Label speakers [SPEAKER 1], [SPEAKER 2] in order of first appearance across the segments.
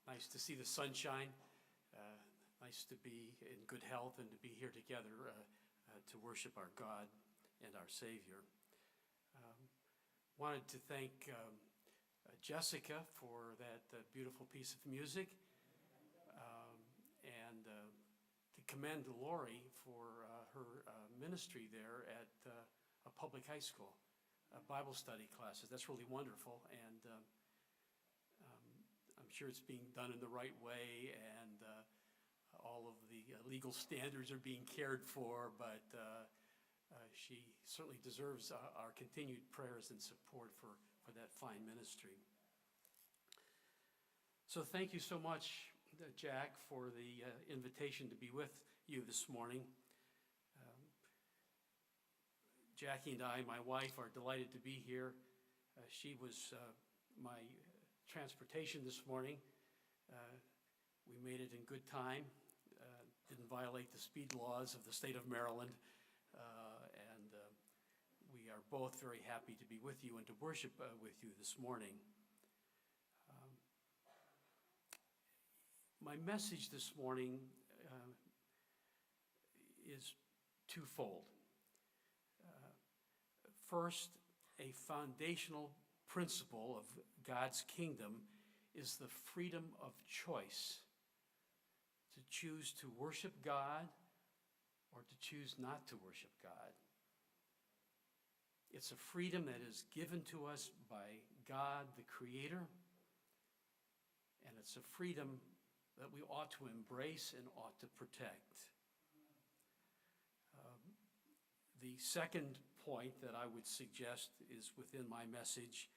[SPEAKER 1] Nice to see the sunshine. Nice to be in good health and to be here together to worship our God and our Savior. Wanted to thank Jessica for that beautiful piece of music, and to commend Lori for her ministry there at a public high school, Bible study classes. That's really wonderful, and I'm sure it's being done in the right way, and all of the legal standards are being cared for, but she certainly deserves our continued prayers and support for that fine ministry. So thank you so much, Jack, for the invitation to be with you this morning. Jackie and I, my wife, are delighted to be here. She was my transportation this morning. We made it in good time, didn't violate the speed laws of the state of Maryland, and we are both very happy to be with you and to worship with you this morning. My message this morning is twofold. First, a foundational principle of God's kingdom is the freedom of choice, to choose to worship God or to choose not to worship God. It's a freedom that is given to us by God, the Creator, and it's a freedom that we ought to embrace and ought to protect. The second point that I would suggest is within my message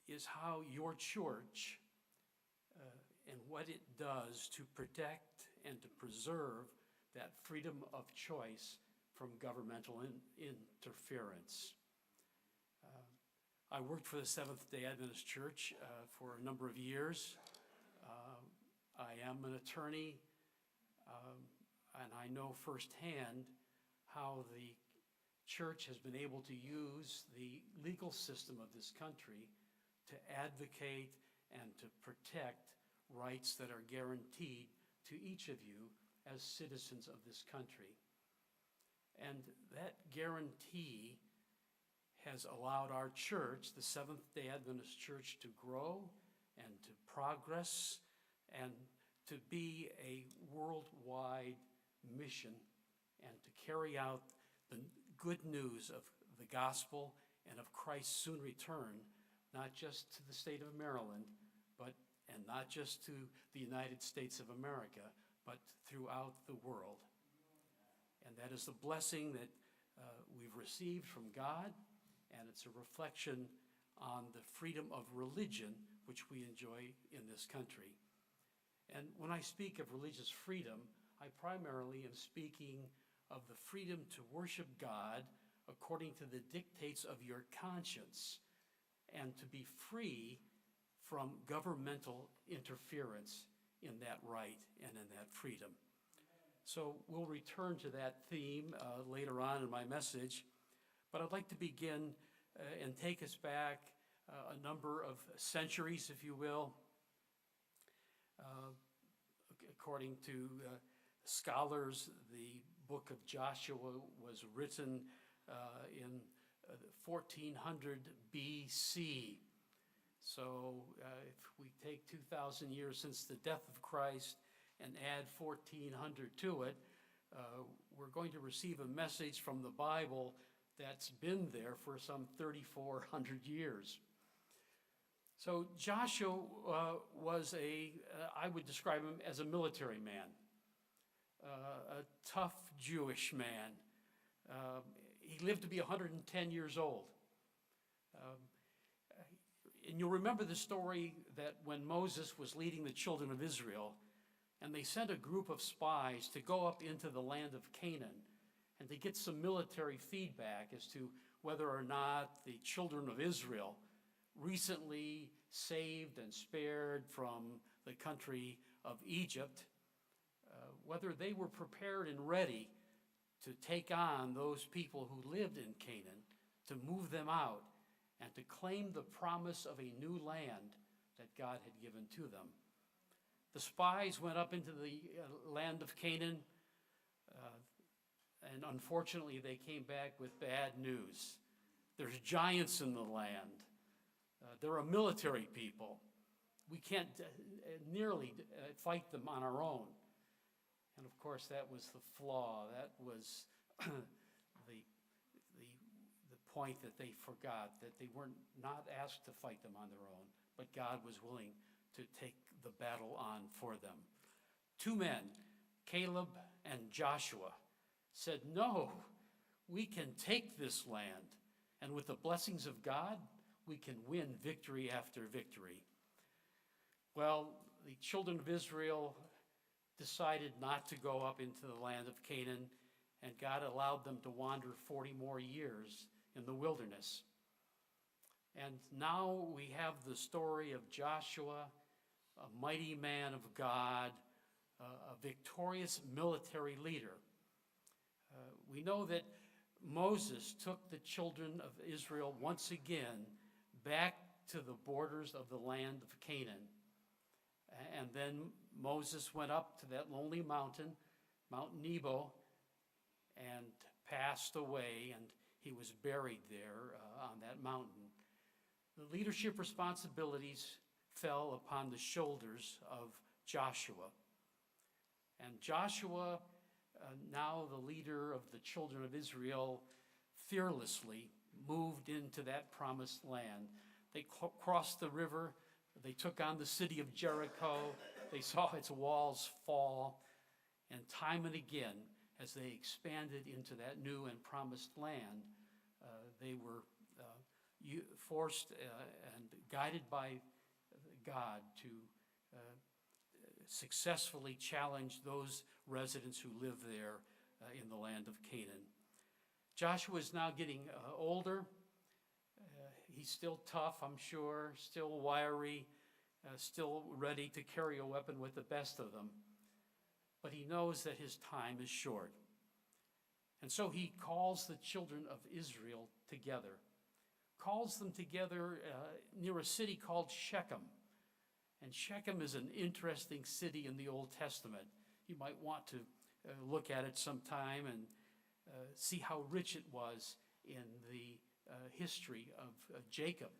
[SPEAKER 1] is how your church and what it does to protect and to preserve that freedom of choice from governmental interference. I worked for the Seventh-day Adventist Church for a number of years. I am an attorney, and I know firsthand how the church has been able to use the legal system of this country to advocate and to protect rights that are guaranteed to each of you as citizens of this country. And that guarantee has allowed our church, the Seventh-day Adventist Church, to grow and to progress and to be a worldwide mission and to carry out the good news of the gospel and of Christ's soon return, not just to the state of Maryland, and not just to the United States of America, but throughout the world. And that is the blessing that we've received from God, and it's a reflection on the freedom of religion which we enjoy in this country. And when I speak of religious freedom, I primarily am speaking of the freedom to worship God according to the dictates of your conscience and to be free from governmental interference in that right and in that freedom. So we'll return to that theme later on in my message, but I'd like to begin and take us back a number of centuries, if you will. According to scholars, the book of Joshua was written in 1400 BC. So if we take 2,000 years since the death of Christ and add 1400 to it, we're going to receive a message from the Bible that's been there for some 3,400 years. So Joshua was I would describe him as a military man, a tough Jewish man. He lived to be 110 years old. And you'll remember the story that when Moses was leading the children of Israel, and they sent a group of spies to go up into the land of Canaan and to get some military feedback as to whether or not the children of Israel, recently saved and spared from the country of Egypt, whether they were prepared and ready to take on those people who lived in Canaan, to move them out, and to claim the promise of a new land that God had given to them. The spies went up into the land of Canaan, and unfortunately they came back with bad news. There's giants in the land. They're a military people. We can't nearly fight them on our own. And of course, that was the flaw. That was the point that they forgot, that they were not asked to fight them on their own, but God was willing to take the battle on for them. Two men, Caleb and Joshua, said, "No, we can take this land, and with the blessings of God, we can win victory after victory." Well, the children of Israel decided not to go up into the land of Canaan, and God allowed them to wander 40 more years in the wilderness. And now we have the story of Joshua, a mighty man of God, a victorious military leader. We know that Moses took the children of Israel once again back to the borders of the land of Canaan. And then Moses went up to that lonely mountain, Mount Nebo, and passed away, and he was buried there on that mountain. The leadership responsibilities fell upon the shoulders of Joshua. And Joshua, now the leader of the children of Israel, fearlessly moved into that promised land. They crossed the river. They took on the city of Jericho. They saw its walls fall. And time and again, as they expanded into that new and promised land, they were forced and guided by God to successfully challenge those residents who live there in the land of Canaan. Joshua is now getting older. He's still tough, I'm sure, still wiry, still ready to carry a weapon with the best of them. But he knows that his time is short. And so he calls the children of Israel together, calls them together near a city called Shechem. And Shechem is an interesting city in the Old Testament. You might want to look at it sometime and see how rich it was in the history of Jacob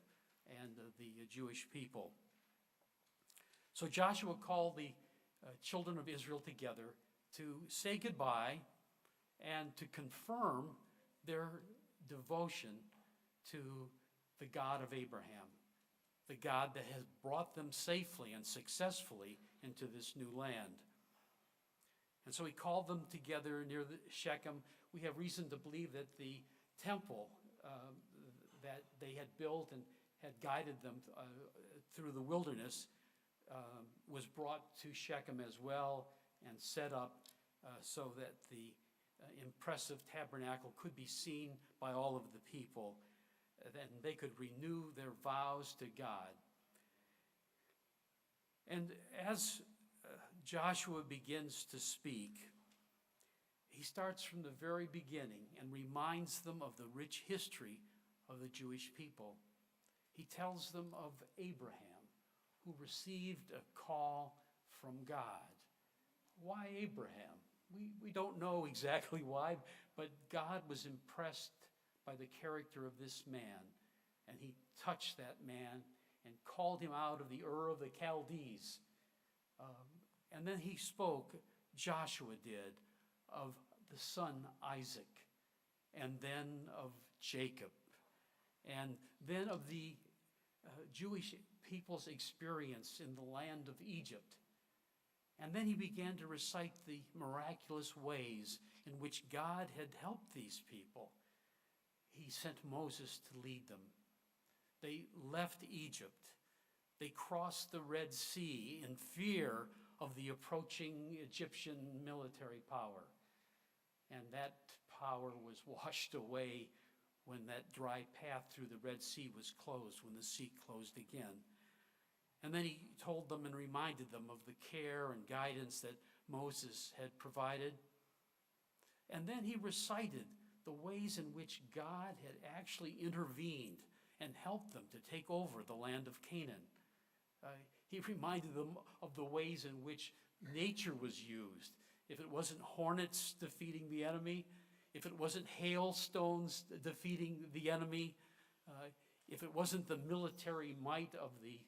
[SPEAKER 1] and the Jewish people. So Joshua called the children of Israel together to say goodbye and to confirm their devotion to the God of Abraham, the God that has brought them safely and successfully into this new land. And so he called them together near Shechem. We have reason to believe that the temple that they had built and had guided them through the wilderness was brought to Shechem as well and set up so that the impressive tabernacle could be seen by all of the people, and they could renew their vows to God. And as Joshua begins to speak, he starts from the very beginning and reminds them of the rich history of the Jewish people. He tells them of Abraham, who received a call from God. Why Abraham? We don't know exactly why, but God was impressed by the character of this man, and he touched that man and called him out of the Ur of the Chaldees. And then he spoke, Joshua did, of the son Isaac, and then of Jacob, and then of the Jewish people's experience in the land of Egypt. And then he began to recite the miraculous ways in which God had helped these people. He sent Moses to lead them. They left Egypt. They crossed the Red Sea in fear of the approaching Egyptian military power. And that power was washed away when that dry path through the Red Sea was closed, when the sea closed again. And then he told them and reminded them of the care and guidance that Moses had provided. And then he recited the ways in which God had actually intervened and helped them to take over the land of Canaan. He reminded them of the ways in which nature was used. If it wasn't hornets defeating the enemy, if it wasn't hailstones defeating the enemy, if it wasn't the military might of the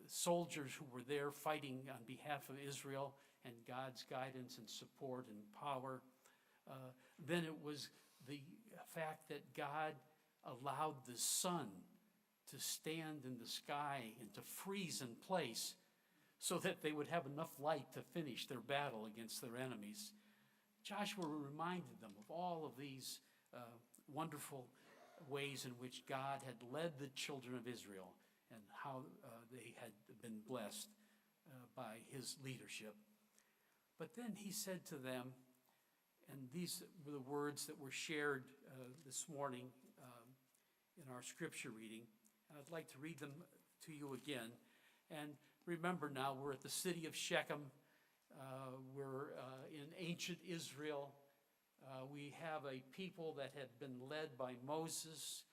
[SPEAKER 1] soldiers who were there fighting on behalf of Israel and God's guidance and support and power, then it was the fact that God allowed the sun to stand in the sky and to freeze in place so that they would have enough light to finish their battle against their enemies. Joshua reminded them of all of these wonderful ways in which God had led the children of Israel and how they had been blessed by his leadership. But then he said to them, and these were the words that were shared this morning in our scripture reading, and I'd like to read them to you again. And remember now, we're at the city of Shechem. We're in ancient Israel. We have a people that had been led by Moses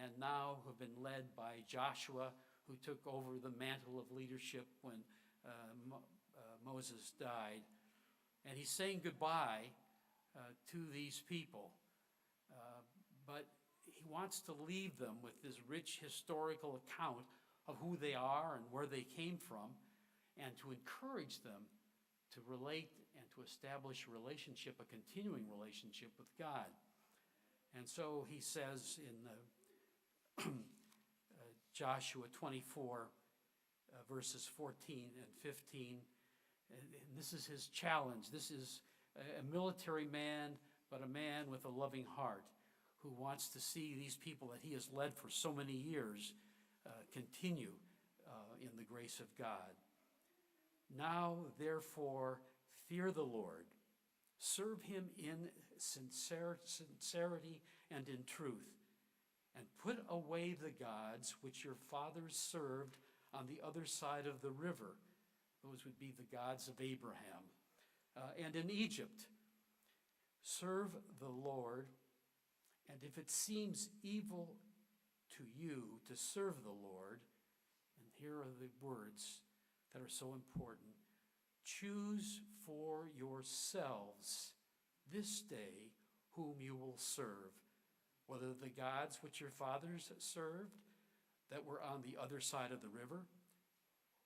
[SPEAKER 1] and now have been led by Joshua, who took over the mantle of leadership when Moses died. And he's saying goodbye to these people. But he wants to leave them with this rich historical account of who they are and where they came from, and to encourage them to relate and to establish a relationship, a continuing relationship with God. And so he says in Joshua 24, verses 14 and 15, and this is his challenge. This is a military man, but a man with a loving heart who wants to see these people that he has led for so many years continue in the grace of God. Now, therefore, fear the Lord. Serve him in sincerity and in truth, and put away the gods which your fathers served on the other side of the river. Those would be the gods of Abraham. And in Egypt, serve the Lord, and if it seems evil to you to serve the Lord, and here are the words that are so important, choose for yourselves this day whom you will serve, whether the gods which your fathers served that were on the other side of the river,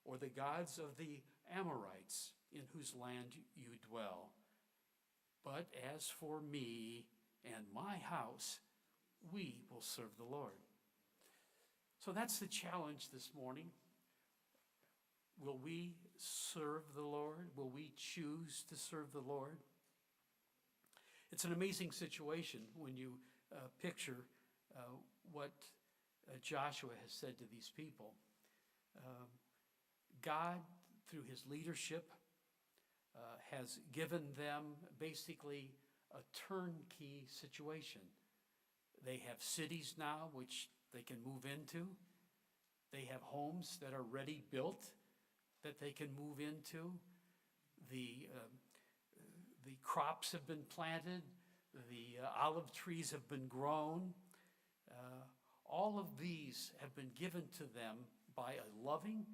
[SPEAKER 1] or the gods of the Amorites in whose land you dwell. But as for me and my house, we will serve the Lord. So that's the challenge this morning. Will we serve the Lord? Will we choose to serve the Lord? It's an amazing situation when you picture what Joshua has said to these people. God, through his leadership, has given them basically a turnkey situation. They have cities now which they can move into. They have homes that are ready built that they can move into. The crops have been planted. The olive trees have been grown. All of these have been given to them by a loving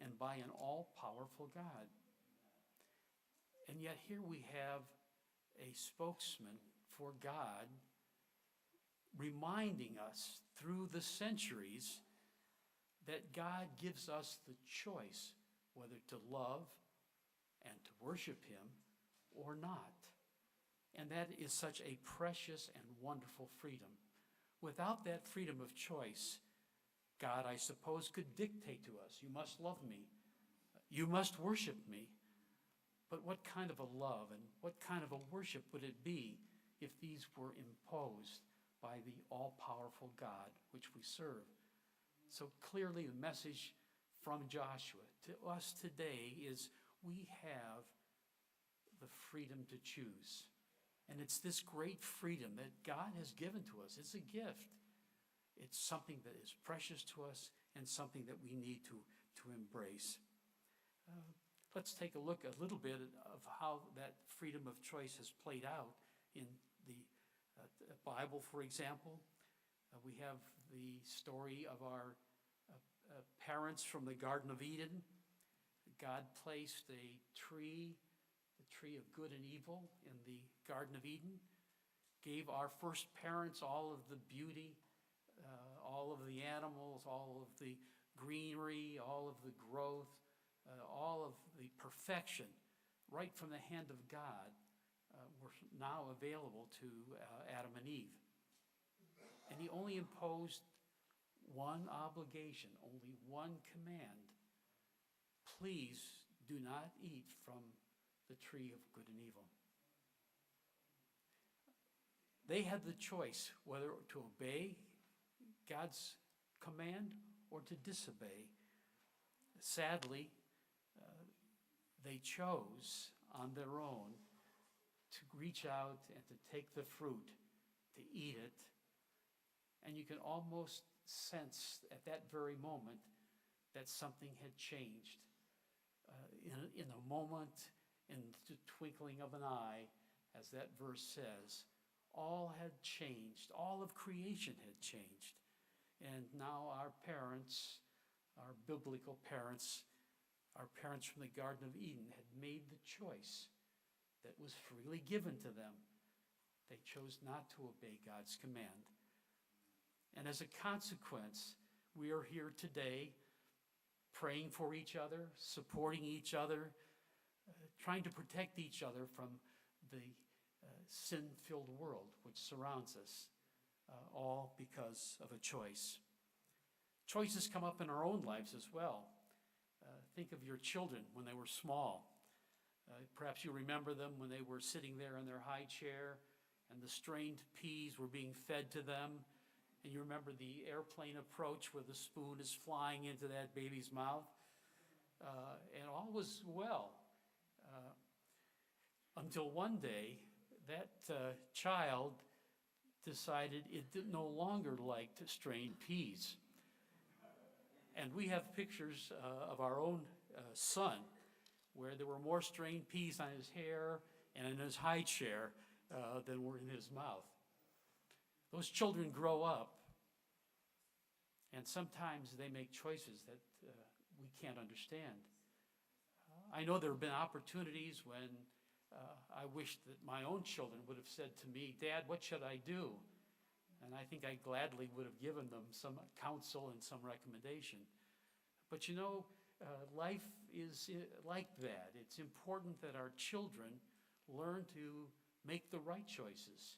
[SPEAKER 1] and by an all-powerful God. And yet here we have a spokesman for God reminding us through the centuries that God gives us the choice whether to love and to worship him or not. And that is such a precious and wonderful freedom. Without that freedom of choice, God, I suppose, could dictate to us, you must love me, you must worship me. But what kind of a love and what kind of a worship would it be if these were imposed by the all-powerful God which we serve? So clearly the message from Joshua to us today is we have the freedom to choose. And it's this great freedom that God has given to us. It's a gift. It's something that is precious to us and something that we need to embrace. Let's take a look a little bit of how that freedom of choice has played out in the Bible, for example. We have the story of our parents from the Garden of Eden. God placed a tree, the tree of good and evil, in the Garden of Eden, gave our first parents all of the beauty, all of the animals, all of the greenery, all of the growth, all of the perfection, right from the hand of God, were now available to Adam and Eve. And he only imposed one obligation, only one command. Please do not eat from the tree of good and evil. They had the choice whether to obey God's command or to disobey. Sadly, they chose on their own to reach out and to take the fruit, to eat it. And you can almost sense at that very moment that something had changed. In a moment, in the twinkling of an eye, as that verse says, all had changed. All of creation had changed. And now our parents, our biblical parents, our parents from the Garden of Eden had made the choice that was freely given to them. They chose not to obey God's command. And as a consequence, we are here today praying for each other, supporting each other, trying to protect each other from the sin-filled world which surrounds us, all because of a choice. Choices come up in our own lives as well. Think of your children when they were small. Perhaps you remember them when they were sitting there in their high chair and the strained peas were being fed to them. And you remember the airplane approach where the spoon is flying into that baby's mouth. And all was well. Until one day, that child decided it no longer liked strained peas. And we have pictures of our own son where there were more strained peas on his hair and in his high chair than were in his mouth. Those children grow up, and sometimes they make choices that we can't understand. I know there have been opportunities when I wish that my own children would have said to me, "Dad, what should I do?" And I think I gladly would have given them some counsel and some recommendation. But you know, life is like that. It's important that our children learn to make the right choices.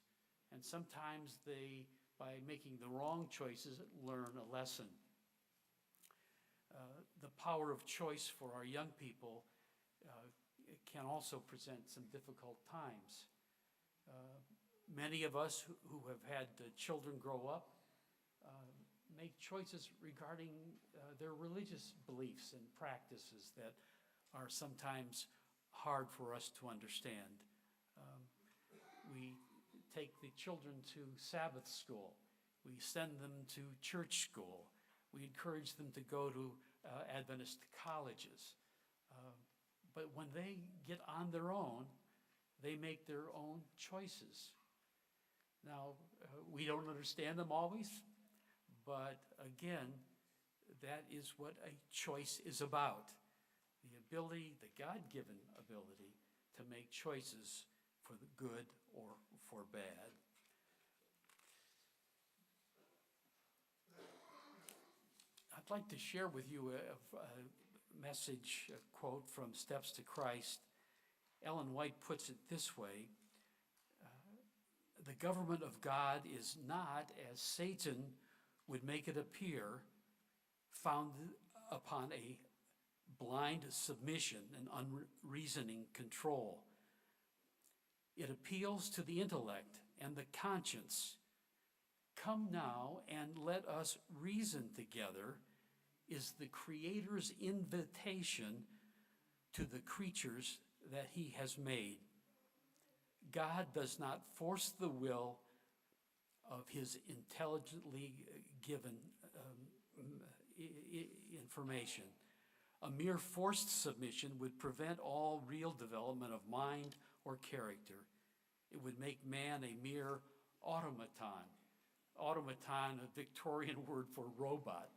[SPEAKER 1] And sometimes they, by making the wrong choices, learn a lesson. The power of choice for our young people can also present some difficult times. Many of us who have had children grow up make choices regarding their religious beliefs and practices that are sometimes hard for us to understand. We take the children to Sabbath school. We send them to church school. We encourage them to go to Adventist colleges. But when they get on their own, they make their own choices. Now, we don't understand them always, but again, that is what a choice is about. The ability, the God-given ability, to make choices for the good or for bad. I'd like to share with you a message, a quote from Steps to Christ. Ellen White puts it this way: the government of God is not, as Satan would make it appear, founded upon a blind submission and unreasoning control. It appeals to the intellect and the conscience. Come now and let us reason together is the Creator's invitation to the creatures that he has made. God does not force the will of his intelligently given information. A mere forced submission would prevent all real development of mind or character. It would make man a mere automaton. Automaton, a Victorian word for robot.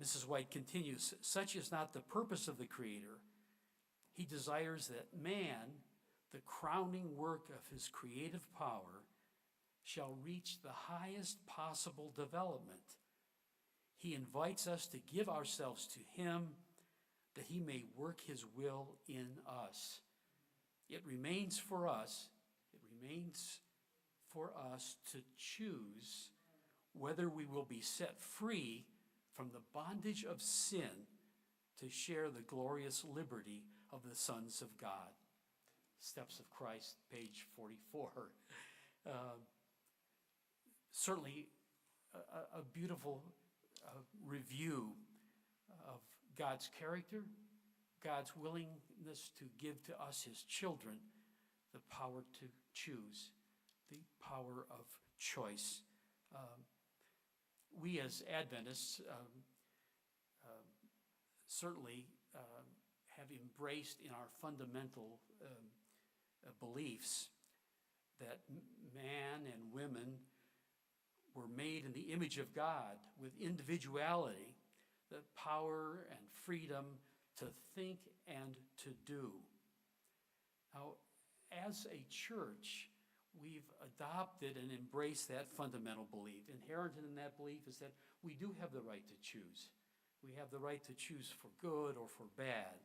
[SPEAKER 1] Mrs. White continues, such is not the purpose of the Creator. He desires that man, the crowning work of his creative power, shall reach the highest possible development. He invites us to give ourselves to him, that he may work his will in us. It remains for us to choose whether we will be set free from the bondage of sin to share the glorious liberty of the sons of God. Steps of Christ, page 44. Certainly a beautiful review of God's character, God's willingness to give to us, his children, the power to choose, the power of choice. We as Adventists certainly have embraced in our fundamental beliefs that man and women were made in the image of God with individuality, the power and freedom to think and to do. Now, as a church, we've adopted and embraced that fundamental belief. Inherent in that belief is that we do have the right to choose. We have the right to choose for good or for bad.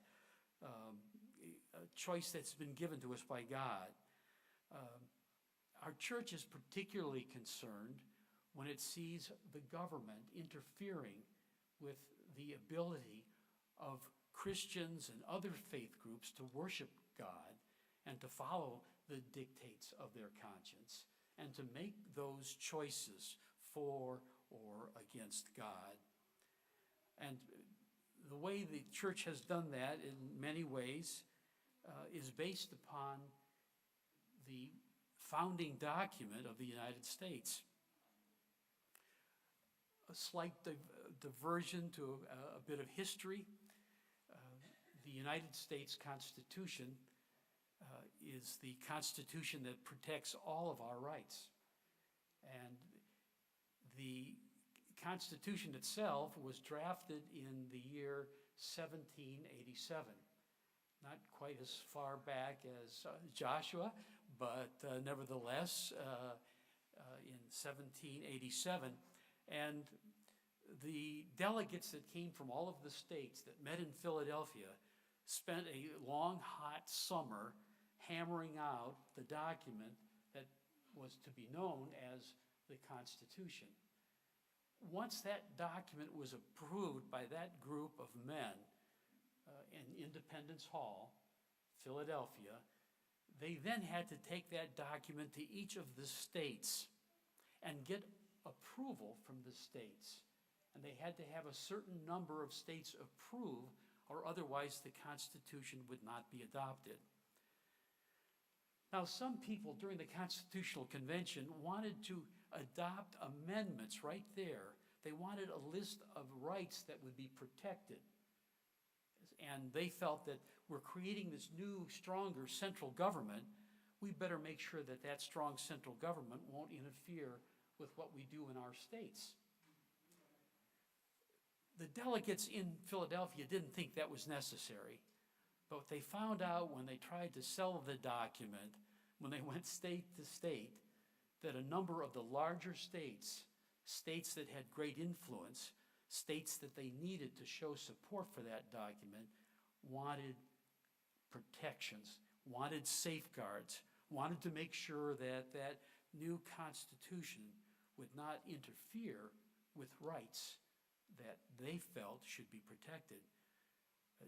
[SPEAKER 1] A choice that's been given to us by God. Our church is particularly concerned when it sees the government interfering with the ability of Christians and other faith groups to worship God and to follow the dictates of their conscience and to make those choices for or against God. And the way the church has done that in many ways is based upon the founding document of the United States. A slight diversion to a bit of history. The United States Constitution is the Constitution that protects all of our rights. And the Constitution itself was drafted in the year 1787. Not quite as far back as Joshua, but nevertheless in 1787. And the delegates that came from all of the states that met in Philadelphia spent a long, hot summer hammering out the document that was to be known as the Constitution. Once that document was approved by that group of men in Independence Hall, Philadelphia, they then had to take that document to each of the states and get approval from the states. And they had to have a certain number of states approve, or otherwise the Constitution would not be adopted. Now, some people during the Constitutional Convention wanted to adopt amendments right there. They wanted a list of rights that would be protected. And they felt that we're creating this new, stronger central government. We better make sure that that strong central government won't interfere with what we do in our states. The delegates in Philadelphia didn't think that was necessary. But they found out when they tried to sell the document, when they went state to state, that a number of the larger states, states that had great influence, states that they needed to show support for that document, wanted protections, wanted safeguards, wanted to make sure that that new Constitution would not interfere with rights that they felt should be protected.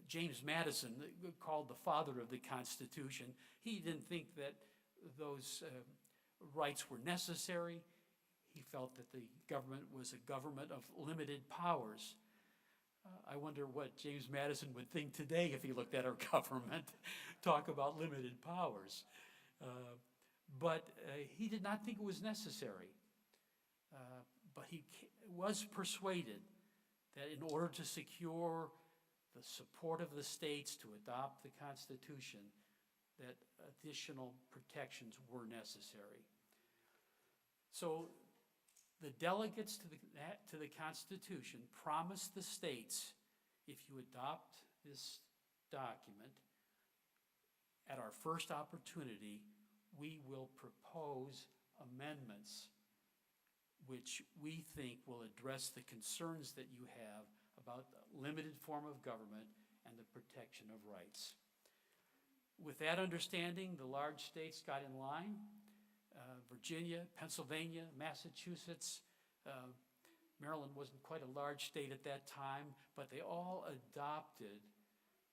[SPEAKER 1] James Madison, called the father of the Constitution, he didn't think that those rights were necessary. He felt that the government was a government of limited powers. I wonder what James Madison would think today if he looked at our government, talk about limited powers. But he did not think it was necessary. But he was persuaded that in order to secure the support of the states to adopt the Constitution, that additional protections were necessary. So The delegates to the Constitution promised the states, if you adopt this document, at our first opportunity, we will propose amendments which we think will address the concerns that you have about the limited form of government and the protection of rights. With that understanding, the large states got in line. Virginia, Pennsylvania, Massachusetts, Maryland wasn't quite a large state at that time, but they all adopted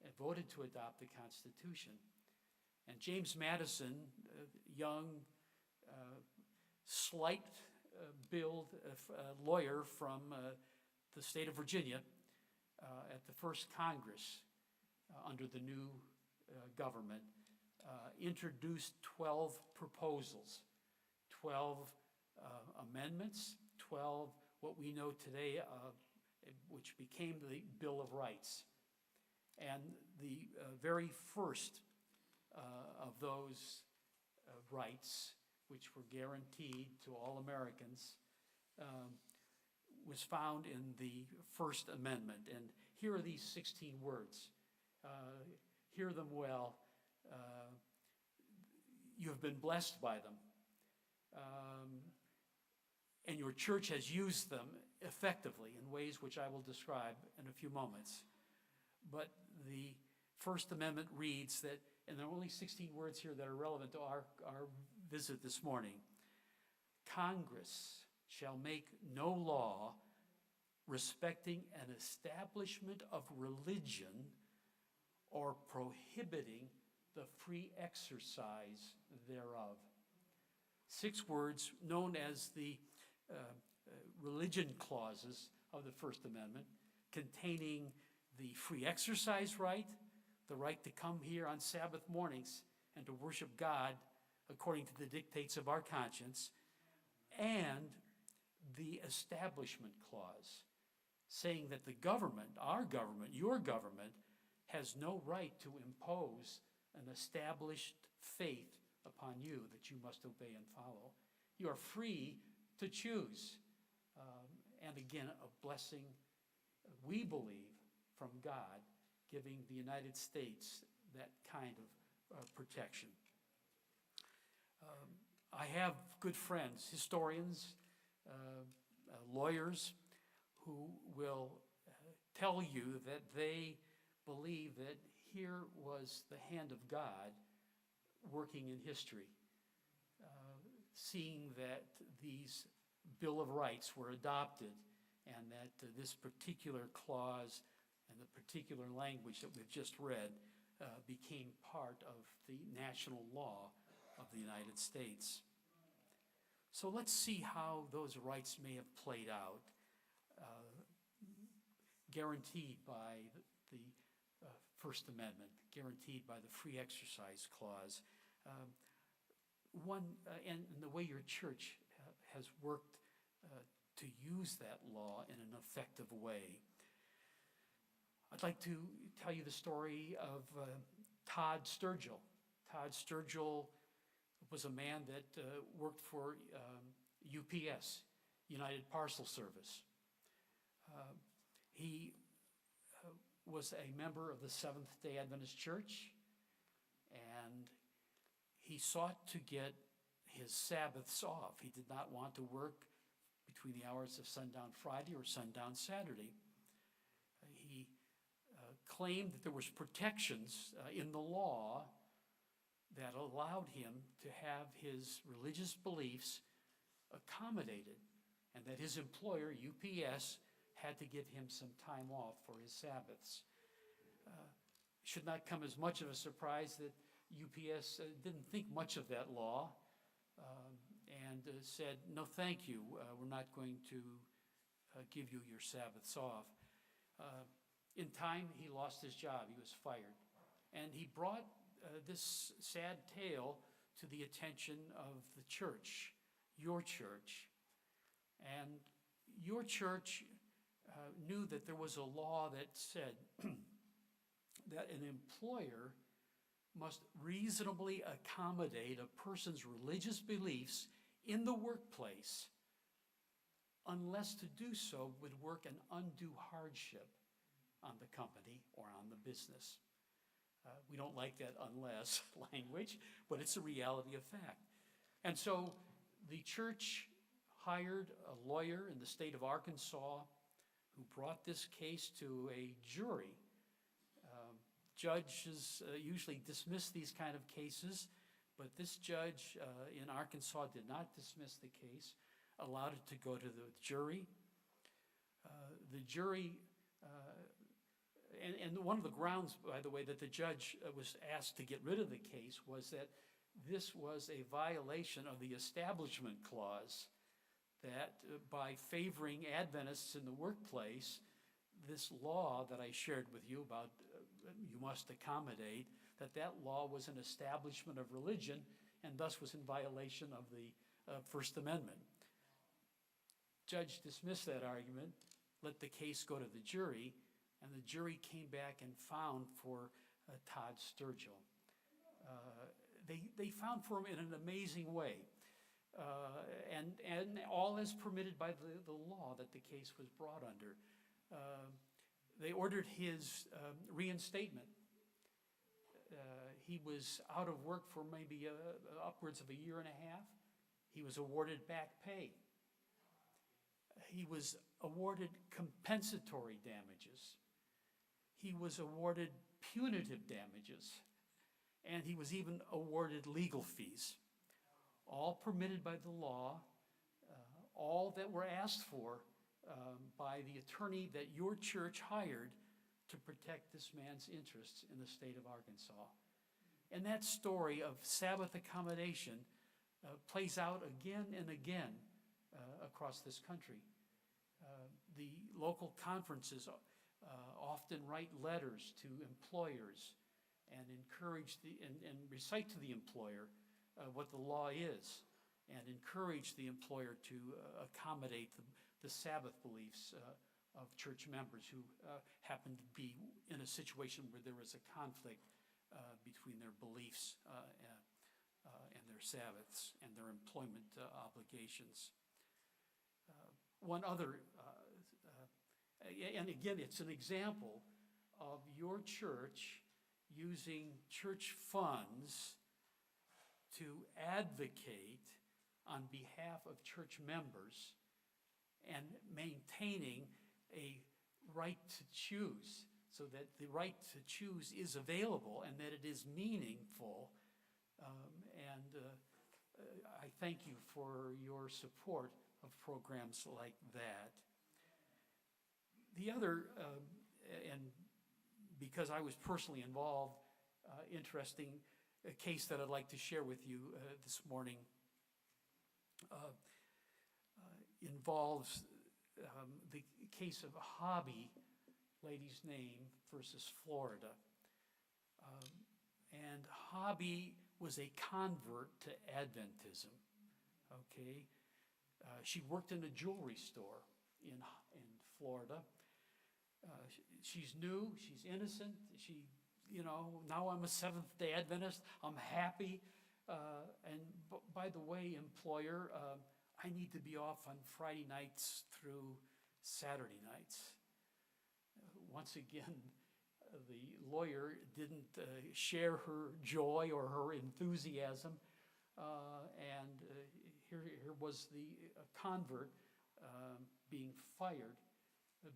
[SPEAKER 1] and voted to adopt the Constitution. And James Madison, young, slight build lawyer from the state of Virginia, at the first Congress under the new government, introduced 12 proposals, 12 amendments, 12 what we know today, which became the Bill of Rights. And the very first of those rights, which were guaranteed to all Americans, was found in the First Amendment. And here are these 16 words. Hear them well. You have been blessed by them. And your church has used them effectively in ways which I will describe in a few moments. But the First Amendment reads that, and there are only 16 words here that are relevant to our visit this morning. Congress shall make no law respecting an establishment of religion or prohibiting the free exercise thereof. 6 words known as the religion clauses of the First Amendment, containing the free exercise right, the right to come here on Sabbath mornings and to worship God according to the dictates of our conscience, and the establishment clause, saying that the government, our government, your government, has no right to impose an established faith upon you that you must obey and follow. You are free to choose. And again, a blessing, we believe, from God, giving the United States that kind of protection. I have good friends, historians, lawyers, who will tell you that they believe that here was the hand of God working in history, seeing that these Bill of Rights were adopted and that this particular clause and the particular language that we've just read became part of the national law of the United States. So let's see how those rights may have played out, guaranteed by the First Amendment, guaranteed by the Free Exercise Clause. And the way your church has worked to use that law in an effective way. I'd like to tell you the story of Todd Sturgill. Todd Sturgill was a man that worked for UPS, United Parcel Service. He was a member of the Seventh-day Adventist Church, and he sought to get his Sabbaths off. He did not want to work between the hours of sundown Friday or sundown Saturday. He claimed that there was protections in the law that allowed him to have his religious beliefs accommodated, and that his employer, UPS, had to give him some time off for his Sabbaths. Should not come as much of a surprise that UPS didn't think much of that law and said, no thank you, we're not going to give you your Sabbaths off. In time, he lost his job, he was fired. And he brought this sad tale to the attention of the church, your church. And your church knew that there was a law that said that an employer must reasonably accommodate a person's religious beliefs in the workplace unless to do so would work an undue hardship on the company or on the business. We don't like that unless language, but it's a reality of fact. And so the church hired a lawyer in the state of Arkansas who brought this case to a jury. Judges usually dismiss these kind of cases, but this judge in Arkansas did not dismiss the case, allowed it to go to the jury. The jury, and one of the grounds, by the way, that the judge was asked to get rid of the case was that this was a violation of the Establishment Clause, that by favoring Adventists in the workplace, this law that I shared with you about you must accommodate, that law was an establishment of religion and thus was in violation of the First Amendment. Judge dismissed that argument, let the case go to the jury, and the jury came back and found for Todd Sturgill. They found for him in an amazing way, and all as permitted by the law that the case was brought under. They ordered his reinstatement. He was out of work for maybe upwards of a year and a half. He was awarded back pay. He was awarded compensatory damages. He was awarded punitive damages. And he was even awarded legal fees. All permitted by the law, all that were asked for by the attorney that your church hired to protect this man's interests in the state of Arkansas. And that story of Sabbath accommodation plays out again and again across this country. The local conferences often write letters to employers and encourage and recite to the employer what the law is, and encourage the employer to accommodate the Sabbath beliefs of church members who happen to be in a situation where there is a conflict between their beliefs and their Sabbaths and their employment obligations. One other, and again, it's an example of your church using church funds to advocate on behalf of church members and maintaining a right to choose, so that the right to choose is available and that it is meaningful. I thank you for your support of programs like that. The other, and because I was personally involved, interesting case that I'd like to share with you this morning involves the case of Hobby, lady's name, versus Florida. And Hobby was a convert to Adventism, okay? She worked in a jewelry store in Florida. She's new, she's innocent, now I'm a Seventh-day Adventist, I'm happy. And by the way, employer, I need to be off on Friday nights through Saturday nights. Once again, the lawyer didn't share her joy or her enthusiasm, and here was the convert being fired,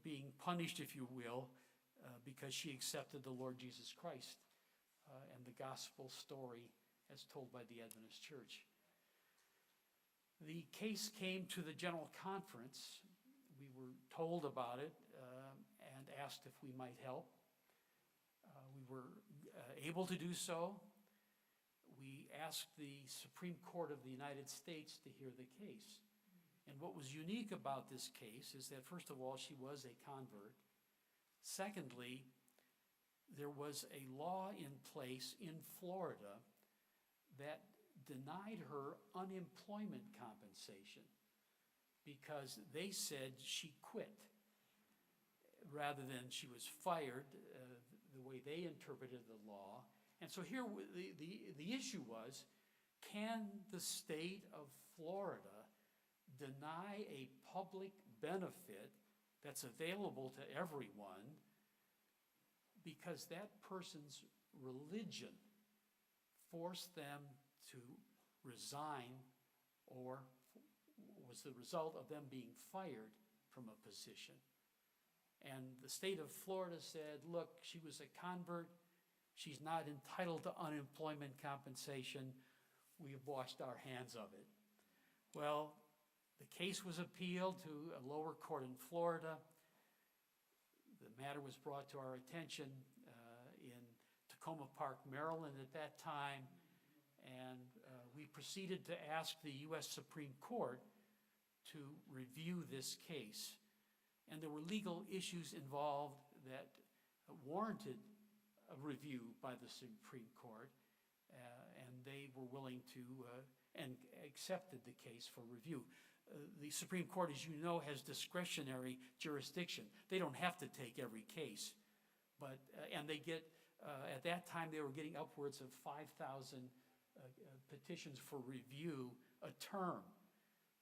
[SPEAKER 1] being punished, if you will, because she accepted the Lord Jesus Christ and the gospel story as told by the Adventist Church. The case came to the General Conference. We were told about it and asked if we might help. We were able to do so. We asked the Supreme Court of the United States to hear the case. And what was unique about this case is that, first of all, she was a convert. Secondly, there was a law in place in Florida that denied her unemployment compensation because they said she quit rather than she was fired, the way they interpreted the law. And so here the issue was, can the state of Florida deny a public benefit that's available to everyone because that person's religion forced them to resign or was the result of them being fired from a position. And the state of Florida said, look, she was a convert. She's not entitled to unemployment compensation. We have washed our hands of it. Well, the case was appealed to a lower court in Florida. The matter was brought to our attention in Tacoma Park, Maryland at that time, and we proceeded to ask the U.S. Supreme Court to review this case. And there were legal issues involved that warranted a review by the Supreme Court, and they were willing to and accepted the case for review. The Supreme Court, as you know, has discretionary jurisdiction. They don't have to take every case, but and they get at that time they were getting upwards of 5,000 petitions for review a term.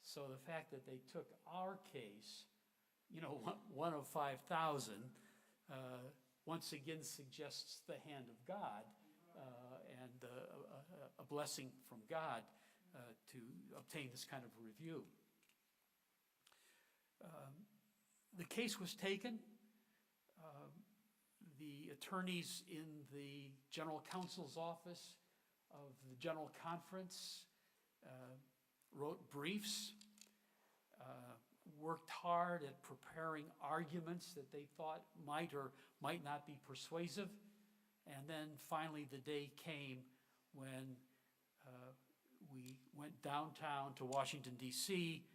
[SPEAKER 1] So the fact that they took our case, you know, one of 5,000, once again suggests the hand of God and a blessing from God to obtain this kind of review. The case was taken. The attorneys in the General Counsel's office of the General Conference wrote briefs, worked hard at preparing arguments that they thought might or might not be persuasive. And then finally the day came when we went downtown to Washington, D.C.,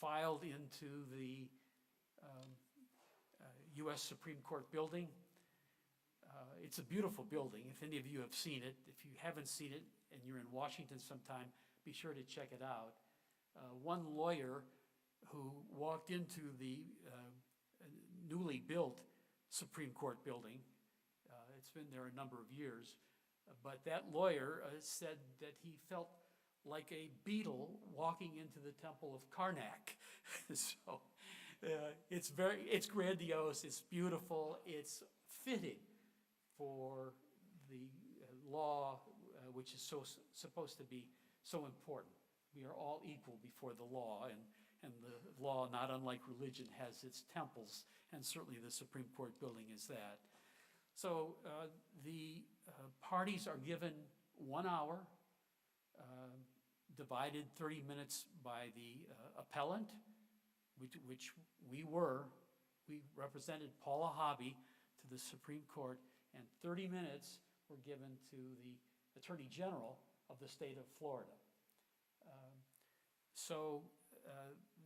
[SPEAKER 1] filed into the U.S. Supreme Court building. It's a beautiful building. If any of you have seen it, if you haven't seen it and you're in Washington sometime, be sure to check it out. One lawyer who walked into the newly built Supreme Court building, it's been there a number of years, but that lawyer said that he felt like a beetle walking into the temple of Karnak. So it's grandiose, it's beautiful, it's fitting for the law, which is supposed to be so important. We are all equal before the law, and the law, not unlike religion, has its temples, and certainly the Supreme Court building is that. So the parties are given 1 hour, divided 30 minutes by the appellant, which we were. We represented Paula Hobby to the Supreme Court, and 30 minutes were given to the Attorney General of the state of Florida. So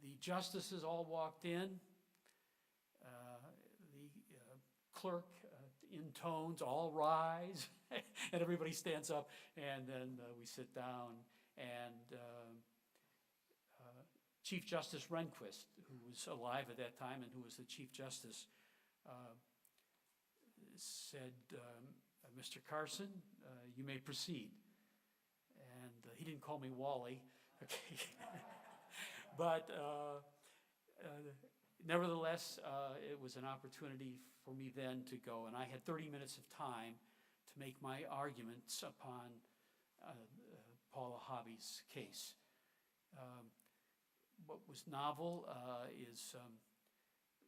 [SPEAKER 1] the justices all walked in. The clerk intones, all rise, and everybody stands up, and then we sit down, and Chief Justice Rehnquist, who was alive at that time and who was the Chief Justice, said, Mr. Carson, you may proceed. And he didn't call me Wally, okay. But nevertheless, it was an opportunity for me then to go, and I had 30 minutes of time to make my arguments upon Paula Hobby's case. What was novel is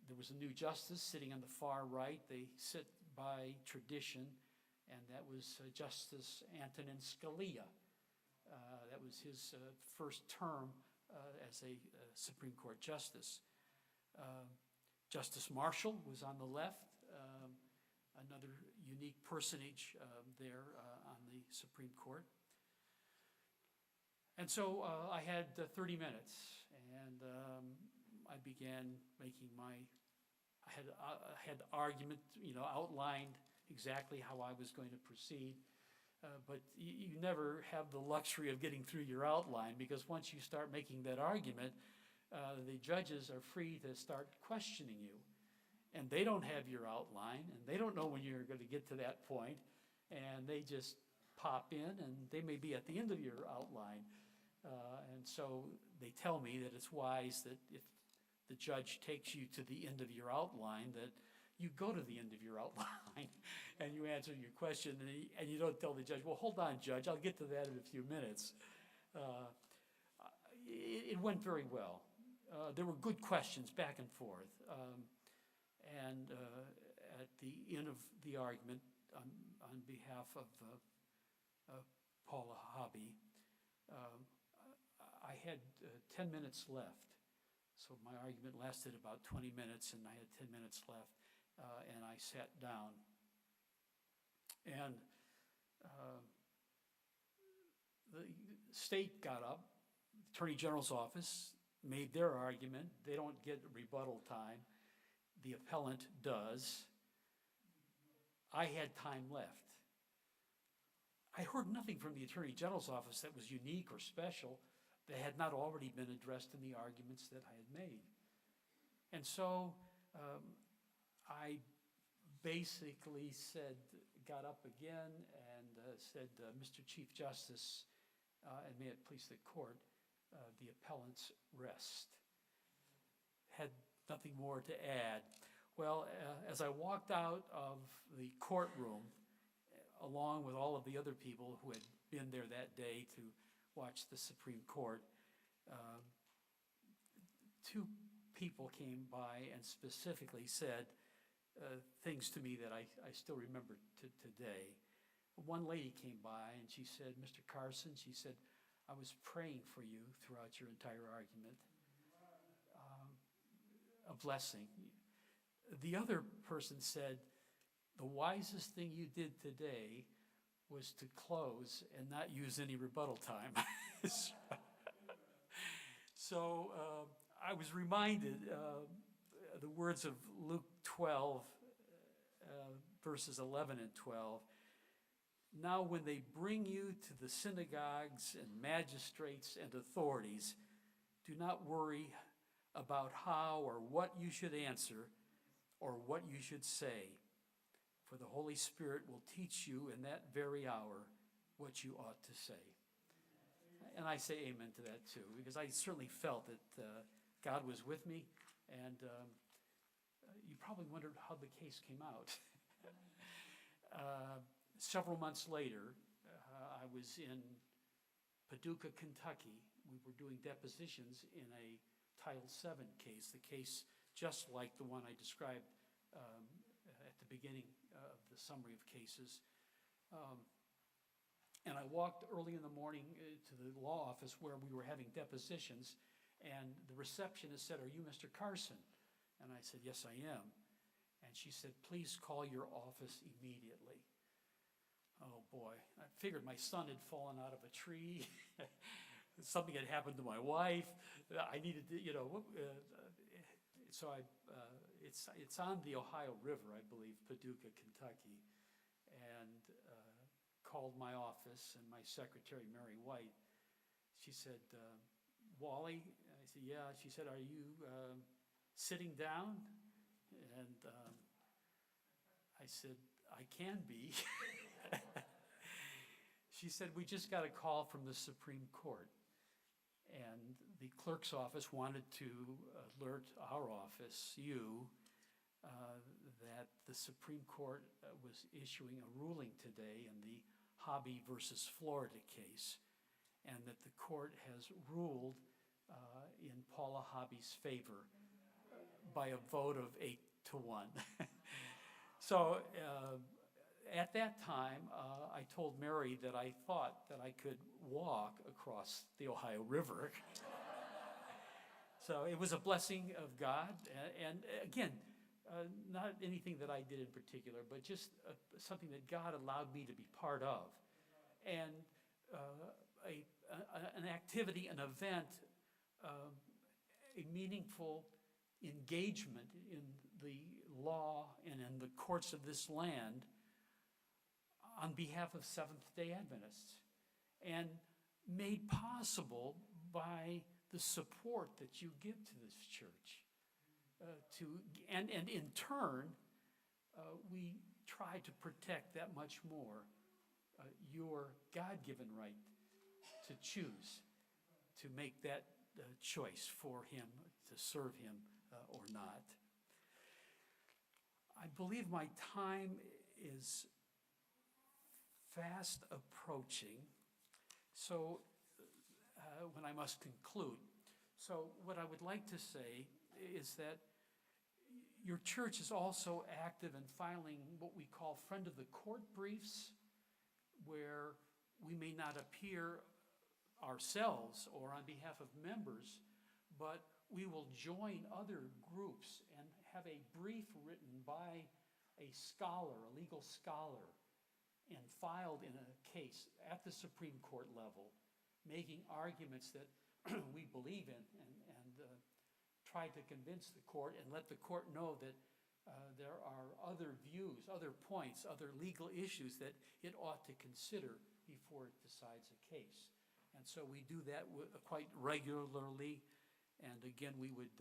[SPEAKER 1] there was a new justice sitting on the far right. They sit by tradition, and that was Justice Antonin Scalia. That was his first term as a Supreme Court justice. Justice Marshall was on the left, another unique personage there on the Supreme Court. And so I had 30 minutes, and I began making I had the argument, outlined exactly how I was going to proceed. But you never have the luxury of getting through your outline, because once you start making that argument, the judges are free to start questioning you. And they don't have your outline, and they don't know when you're going to get to that point, and they just pop in, and they may be at the end of your outline. And so they tell me that it's wise that if the judge takes you to the end of your outline, that you go to the end of your outline and you answer your question, and you don't tell the judge, well, hold on, Judge, I'll get to that in a few minutes. It went very well. There were good questions back and forth. And at the end of the argument, on behalf of Paula Hobby, I had 10 minutes left. So my argument lasted about 20 minutes, and I had 10 minutes left, and I sat down. And the state got up, the Attorney General's office made their argument. They don't get rebuttal time. The appellant does. I had time left. I heard nothing from the Attorney General's office that was unique or special that had not already been addressed in the arguments that I had made. And so I basically got up again and said, Mr. Chief Justice, and may it please the court, the appellant's rest. Had nothing more to add. Well, as I walked out of the courtroom, along with all of the other people who had been there that day to watch the Supreme Court, two people came by and specifically said things to me that I still remember today. One lady came by and she said, Mr. Carson, she said, I was praying for you throughout your entire argument. A blessing. The other person said, the wisest thing you did today was to close and not use any rebuttal time. So I was reminded the words of Luke 12, verses 11 and 12. Now when they bring you to the synagogues and magistrates and authorities, do not worry about how or what you should answer or what you should say, for the Holy Spirit will teach you in that very hour what you ought to say. And I say amen to that too, because I certainly felt that God was with me, and you probably wondered how the case came out. Several months later, I was in Paducah, Kentucky. We were doing depositions in a Title VII case, the case just like the one I described at the beginning of the summary of cases. And I walked early in the morning to the law office where we were having depositions, and the receptionist said, "Are you Mr. Carson?" And I said, "Yes, I am." And she said, "Please call your office immediately." Oh boy, I figured my son had fallen out of a tree. Something had happened to my wife. I needed to, so it's on the Ohio River, I believe, Paducah, Kentucky, and called my office, and my secretary, Mary White, she said, "Wally?" I said, "Yeah." She said, "Are you sitting down?" And I said, "I can be." She said, "We just got a call from the Supreme Court, and the clerk's office wanted to alert our office, you, that the Supreme Court was issuing a ruling today in the Hobby versus Florida case, and that the court has ruled in Paula Hobby's favor by a vote of 8-1. So at that time, I told Mary that I thought that I could walk across the Ohio River. So it was a blessing of God, and again, not anything that I did in particular, but just something that God allowed me to be part of. And an activity, an event, a meaningful engagement in the law and in the courts of this land on behalf of Seventh-day Adventists, and made possible by the support that you give to this church. And in turn, we try to protect that much more your God-given right to choose to make that choice for him, to serve him or not. I believe my time is fast approaching, so when I must conclude. So what I would like to say is that your church is also active in filing what we call friend of the court briefs, where we may not appear ourselves or on behalf of members, but we will join other groups and have a brief written by a scholar, a legal scholar, and filed in a case at the Supreme Court level, making arguments that we believe in, and try to convince the court and let the court know that there are other views, other points, other legal issues that it ought to consider before it decides a case. And so we do that quite regularly. And again, we would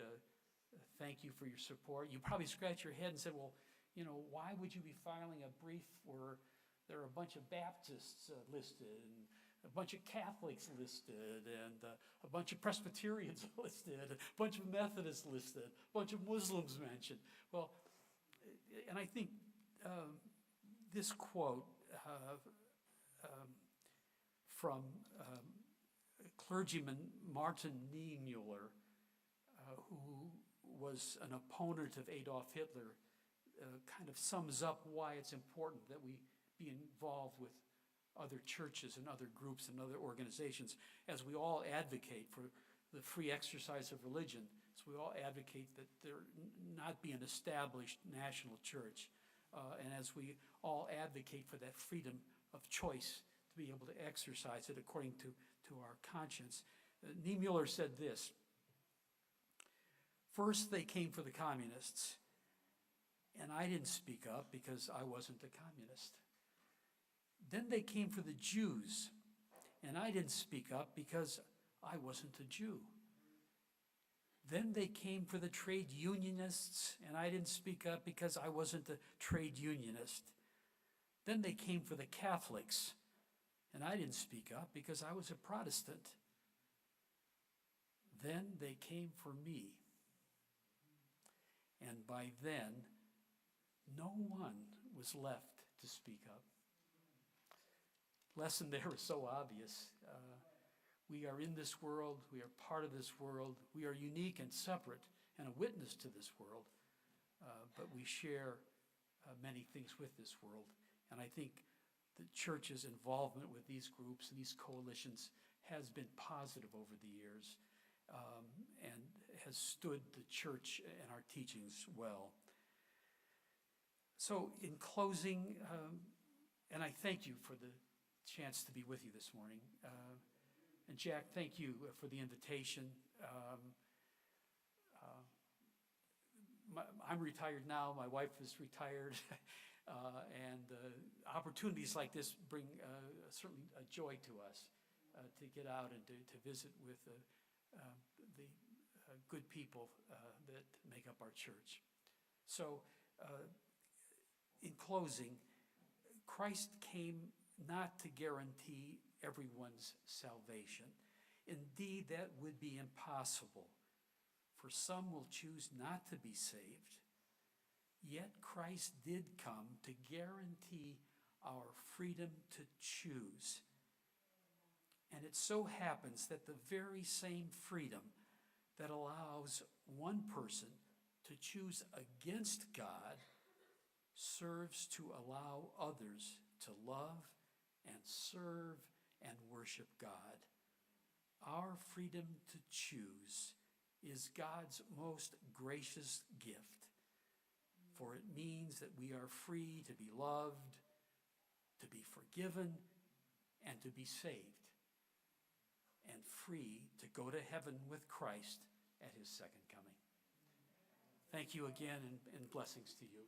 [SPEAKER 1] thank you for your support. You probably scratch your head and said, well, you know, why would you be filing a brief where there are a bunch of Baptists listed, and a bunch of Catholics listed, and a bunch of Presbyterians listed, a bunch of Methodists listed, a bunch of Muslims mentioned? Well, and I think this quote from clergyman Martin Niemöller, who was an opponent of Adolf Hitler, kind of sums up why it's important that we be involved with other churches and other groups and other organizations, as we all advocate for the free exercise of religion, as we all advocate that there not be an established national church, and as we all advocate for that freedom of choice to be able to exercise it according to our conscience. Niemöller said this: first they came for the communists, and I didn't speak up because I wasn't a communist. Then they came for the Jews, and I didn't speak up because I wasn't a Jew. Then they came for the trade unionists, and I didn't speak up because I wasn't a trade unionist. Then they came for the Catholics, and I didn't speak up because I was a Protestant. Then they came for me. And by then, no one was left to speak up. Lesson there is so obvious. We are in this world. We are part of this world. We are unique and separate and a witness to this world. But we share many things with this world. And I think the church's involvement with these groups and these coalitions has been positive over the years, and has stood the church and our teachings well. So in closing, and I thank you for the chance to be with you this morning. And Jack, thank you for the invitation. I'm retired now. My wife is retired. And opportunities like this bring certainly a joy to us to get out and to visit with the good people that make up our church. So in closing, Christ came not to guarantee everyone's salvation. Indeed, that would be impossible, for some will choose not to be saved. Yet Christ did come to guarantee our freedom to choose. And it so happens that the very same freedom that allows one person to choose against God serves to allow others to love and serve and worship God. Our freedom to choose is God's most gracious gift, for it means that we are free to be loved, to be forgiven, and to be saved, and free to go to heaven with Christ at his second coming. Thank you again, and blessings to you.